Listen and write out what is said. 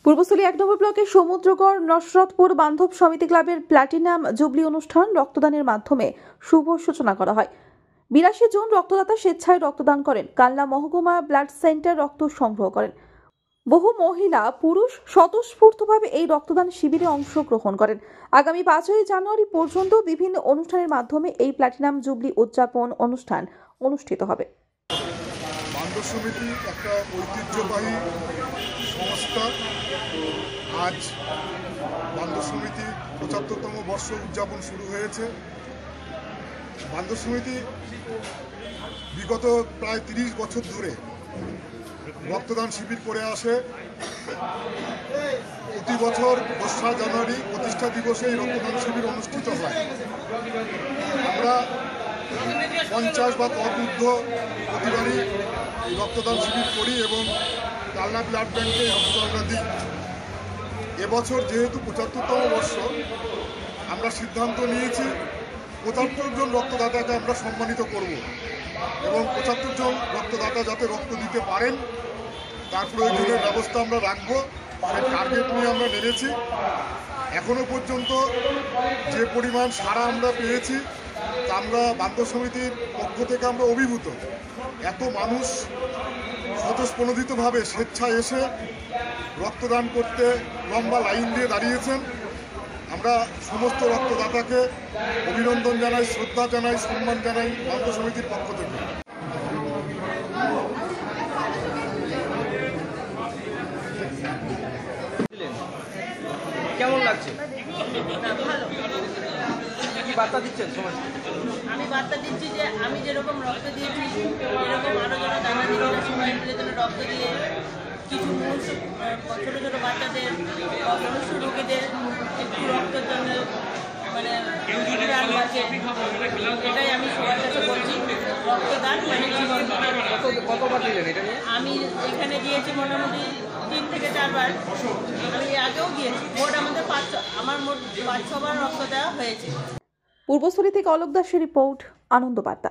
পূর্বস্থলী ১ নম্বর ব্লকের সমুদ্রগড় নসরতপুর বান্ধব সমিতি ক্লাবের প্ল্যাটিনাম জুবলি অনুষ্ঠান রক্তদানের মাধ্যমে শুভ সূচনা করা হয়। ৮২ জন রক্তদাতা স্বেচ্ছায় রক্তদান করেন। কালনা মহকুমা ব্লাড সেন্টার রক্ত সংগ্রহ করেন। বহু মহিলা পুরুষ স্বতঃস্ফূর্তভাবে এই রক্তদান শিবিরে অংশগ্রহণ করেন। আগামী ৫ই জানুয়ারি পর্যন্ত বিভিন্ন অনুষ্ঠানের মাধ্যমে এই প্ল্যাটিনাম জুবলি উদযাপন অনুষ্ঠান অনুষ্ঠিত হবে। বান্ধব সমিতি একটা ঐতিহ্যবাহী সংস্থা। আজ বান্ধব সমিতি ৭৫তম বর্ষ উদযাপন শুরু হয়েছে। বান্ধব সমিতি বিগত প্রায় ৩০ বছর ধরে রক্তদান শিবির করে আসে। প্রতি বছর ২রা জানুয়ারি প্রতিষ্ঠা দিবসে এই রক্তদান শিবির অনুষ্ঠিত হয়। আমরা ৫০ বা তদূর্ধ্ব প্রতিবারই রক্তদান শিবির করি এবং কালনা ব্লাড ব্যাংকে রক্ত আমরা দিই। এবছর যেহেতু ৭৫তম বর্ষ, আমরা সিদ্ধান্ত নিয়েছি ৭৫ জন রক্তদাতাকে আমরা সম্মানিত করব এবং ৭৫ জন রক্তদাতা যাতে রক্ত দিতে পারেন তার প্রয়োজনীয় ব্যবস্থা আমরা রাখব। সেই টার্গেট নিয়ে আমরা নেমেছি। এখনও পর্যন্ত যে পরিমাণ সাড়া আমরা পেয়েছি তা আমরা বান্ধব সমিতির পক্ষ থেকে আমরা অভিভূত। এত মানুষ স্বতঃস্ফূর্তভাবে স্বেচ্ছায় এসে রক্তদান করতে লম্বা লাইন দিয়ে দাঁড়িয়েছেন। আমরা সমস্ত রক্তদাতাকে অভিনন্দন জানাই, শ্রদ্ধা জানাই, সম্মান জানাই বান্ধব সমিতির পক্ষ থেকে। কেমন লাগছে? ভালো। কি বার্তা দিচ্ছেন সমাজকে? আমি বার্তা দিচ্ছি যে আমি যেরকম রক্ত দিয়েছি এরকম আরও যারা দাদা দিদিরা সবাই মিলে যেন রক্ত দিয়ে কিছু মনুষ্য ছোটো ছোটো বাচ্চাদের মনুষ্য রোগীদের একটু রক্তের জন্য মানে প্রাণ বাঁচে। এটাই আমি সবার কাছে বলছি, রক্তদান মানে জীবন। কতবার দিলেন এটা নিয়ে? আমি এখানে দিয়েছি মোটামুটি ৩ থেকে ৪ বার। আমি আগেও গিয়েছি। মোট আমাদের আমার মোট ৫-৬ বার রক্ত দেওয়া হয়েছে। পূর্বস্থলী থেকে অলোক দাসের রিপোর্ট, আনন্দ বার্তা।